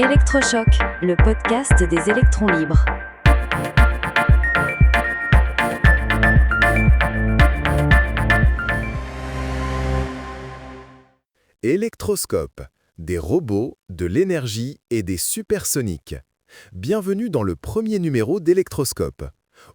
Électrochoc, le podcast des électrons libres. Électroscope, des robots, de l'énergie et des supersoniques. Bienvenue dans le premier numéro d'Électroscope.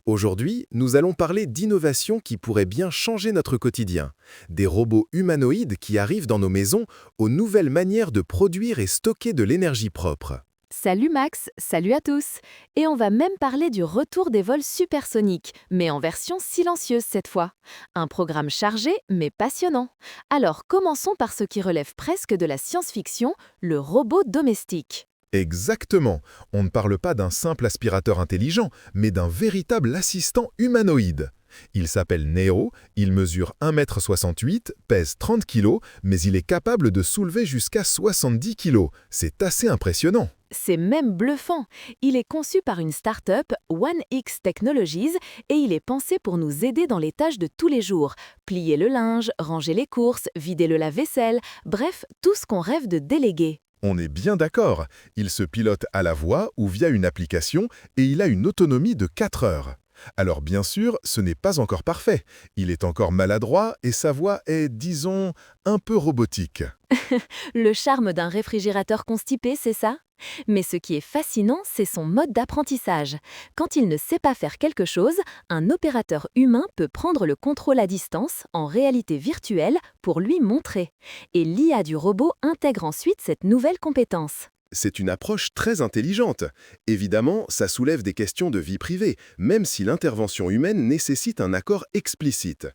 Aujourd'hui, nous allons parler d'innovations qui pourraient bien changer notre quotidien. Des robots humanoïdes qui arrivent dans nos maisons aux nouvelles manières de produire et stocker de l'énergie propre. Salut Max, salut à tous. Et on va même parler du retour des vols supersoniques, mais en version silencieuse cette fois. Un programme chargé, mais passionnant. Alors commençons par ce qui relève presque de la science-fiction, le robot domestique. Exactement. On ne parle pas d'un simple aspirateur intelligent, mais d'un véritable assistant humanoïde. Il s'appelle Neo, il mesure 1,68 m, pèse 30 kg, mais il est capable de soulever jusqu'à 70 kg. C'est assez impressionnant. C'est même bluffant. Il est conçu par une start-up, One X Technologies, et il est pensé pour nous aider dans les tâches de tous les jours. Plier le linge, ranger les courses, vider le lave-vaisselle, bref, tout ce qu'on rêve de déléguer. On est bien d'accord. Il se pilote à la voix ou via une application et il a une autonomie de 4 heures. Alors bien sûr, ce n'est pas encore parfait. Il est encore maladroit et sa voix est, disons, un peu robotique. Le charme d'un réfrigérateur constipé, c'est ça ? Mais ce qui est fascinant, c'est son mode d'apprentissage. Quand il ne sait pas faire quelque chose, un opérateur humain peut prendre le contrôle à distance, en réalité virtuelle, pour lui montrer. Et l'IA du robot intègre ensuite cette nouvelle compétence. C'est une approche très intelligente. Évidemment, ça soulève des questions de vie privée, même si l'intervention humaine nécessite un accord explicite.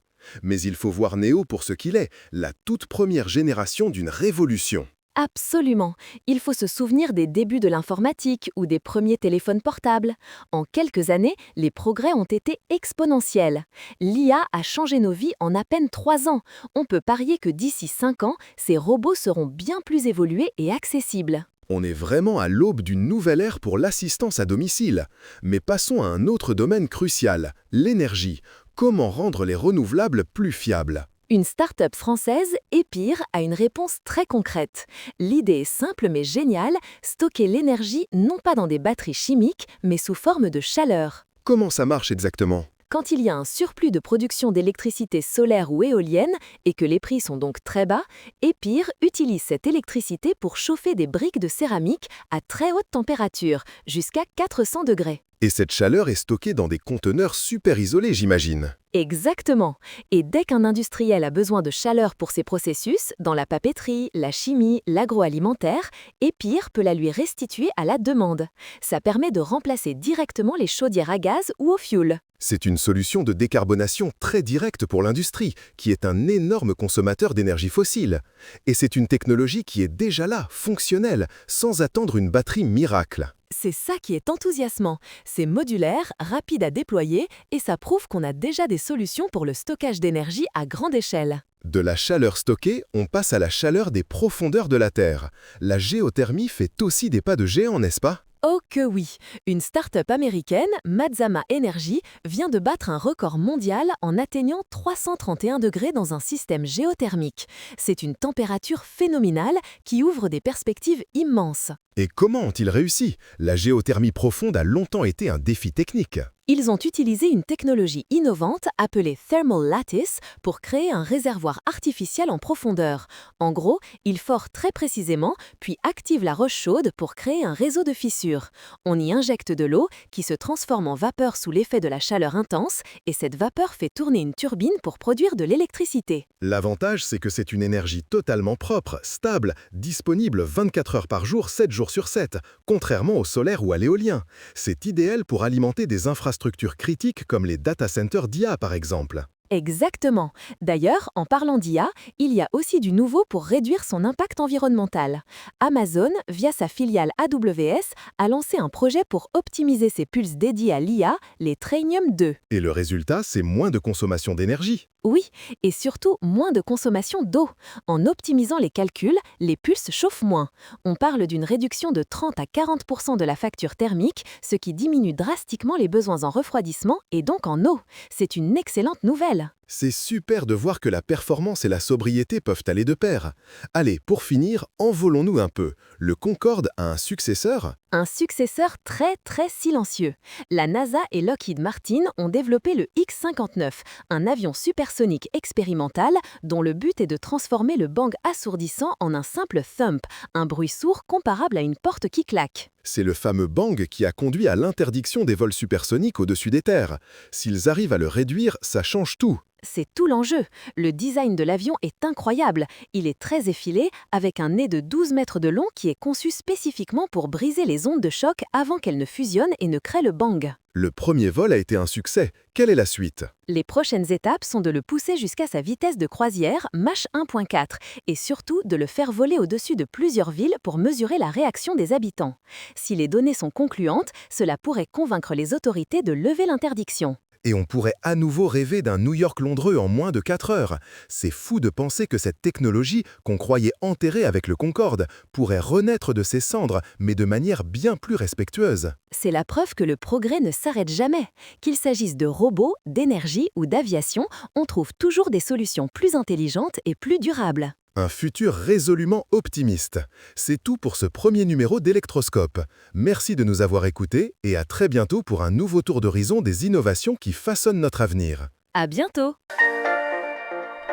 Mais il faut voir Neo pour ce qu'il est, la toute première génération d'une révolution. Absolument. Il faut se souvenir des débuts de l'informatique ou des premiers téléphones portables. En quelques années, les progrès ont été exponentiels. L'IA a changé nos vies en à peine 3 ans. On peut parier que d'ici 5 ans, ces robots seront bien plus évolués et accessibles. On est vraiment à l'aube d'une nouvelle ère pour l'assistance à domicile. Mais passons à un autre domaine crucial, l'énergie. Comment rendre les renouvelables plus fiables ? Une start-up française, Epir, a une réponse très concrète. L'idée est simple mais géniale, stocker l'énergie non pas dans des batteries chimiques, mais sous forme de chaleur. Comment ça marche exactement ? Quand il y a un surplus de production d'électricité solaire ou éolienne, et que les prix sont donc très bas, Epir utilise cette électricité pour chauffer des briques de céramique à très haute température, jusqu'à 400 degrés. Et cette chaleur est stockée dans des conteneurs super isolés, j'imagine. Exactement. Et dès qu'un industriel a besoin de chaleur pour ses processus, dans la papeterie, la chimie, l'agroalimentaire, Epir peut la lui restituer à la demande. Ça permet de remplacer directement les chaudières à gaz ou au fioul. C'est une solution de décarbonation très directe pour l'industrie, qui est un énorme consommateur d'énergie fossile. Et c'est une technologie qui est déjà là, fonctionnelle, sans attendre une batterie miracle. C'est ça qui est enthousiasmant. C'est modulaire, rapide à déployer et ça prouve qu'on a déjà des solutions pour le stockage d'énergie à grande échelle. De la chaleur stockée, on passe à la chaleur des profondeurs de la Terre. La géothermie fait aussi des pas de géant, n'est-ce pas ? Oh que oui! Une start-up américaine, Mazama Energy, vient de battre un record mondial en atteignant 331 degrés dans un système géothermique. C'est une température phénoménale qui ouvre des perspectives immenses. Et comment ont-ils réussi ? La géothermie profonde a longtemps été un défi technique. Ils ont utilisé une technologie innovante appelée Thermal Lattice pour créer un réservoir artificiel en profondeur. En gros, ils forent très précisément, puis activent la roche chaude pour créer un réseau de fissures. On y injecte de l'eau qui se transforme en vapeur sous l'effet de la chaleur intense et cette vapeur fait tourner une turbine pour produire de l'électricité. L'avantage, c'est que c'est une énergie totalement propre, stable, disponible 24 heures par jour, 7 jours sur 7, contrairement au solaire ou à l'éolien. C'est idéal pour alimenter des infrastructures critiques comme les data centers d'IA par exemple. Exactement. D'ailleurs, en parlant d'IA, il y a aussi du nouveau pour réduire son impact environnemental. Amazon, via sa filiale AWS, a lancé un projet pour optimiser ses pulses dédiés à l'IA, les Trainium 2. Et le résultat, c'est moins de consommation d'énergie. Oui, et surtout moins de consommation d'eau. En optimisant les calculs, les pulses chauffent moins. On parle d'une réduction de 30 à 40% de la facture thermique, ce qui diminue drastiquement les besoins en refroidissement et donc en eau. C'est une excellente nouvelle. C'est super de voir que la performance et la sobriété peuvent aller de pair. Allez, pour finir, envolons-nous un peu. Le Concorde a un successeur? Un successeur très silencieux. La NASA et Lockheed Martin ont développé le X-59, un avion supersonique expérimental dont le but est de transformer le bang assourdissant en un simple thump, un bruit sourd comparable à une porte qui claque. C'est le fameux bang qui a conduit à l'interdiction des vols supersoniques au-dessus des terres. S'ils arrivent à le réduire, ça change tout. C'est tout l'enjeu. Le design de l'avion est incroyable. Il est très effilé, avec un nez de 12 mètres de long qui est conçu spécifiquement pour briser les ondes de choc avant qu'elles ne fusionnent et ne créent le bang. Le premier vol a été un succès. Quelle est la suite? Les prochaines étapes sont de le pousser jusqu'à sa vitesse de croisière Mach 1.4 et surtout de le faire voler au-dessus de plusieurs villes pour mesurer la réaction des habitants. Si les données sont concluantes, cela pourrait convaincre les autorités de lever l'interdiction. Et on pourrait à nouveau rêver d'un New York-Londres en moins de 4 heures. C'est fou de penser que cette technologie, qu'on croyait enterrée avec le Concorde, pourrait renaître de ses cendres, mais de manière bien plus respectueuse. C'est la preuve que le progrès ne s'arrête jamais. Qu'il s'agisse de robots, d'énergie ou d'aviation, on trouve toujours des solutions plus intelligentes et plus durables. Un futur résolument optimiste. C'est tout pour ce premier numéro d'Electroscope. Merci de nous avoir écoutés et à très bientôt pour un nouveau tour d'horizon des innovations qui façonnent notre avenir. À bientôt!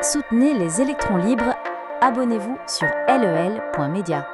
Soutenez les électrons libres. Abonnez-vous sur lel.media.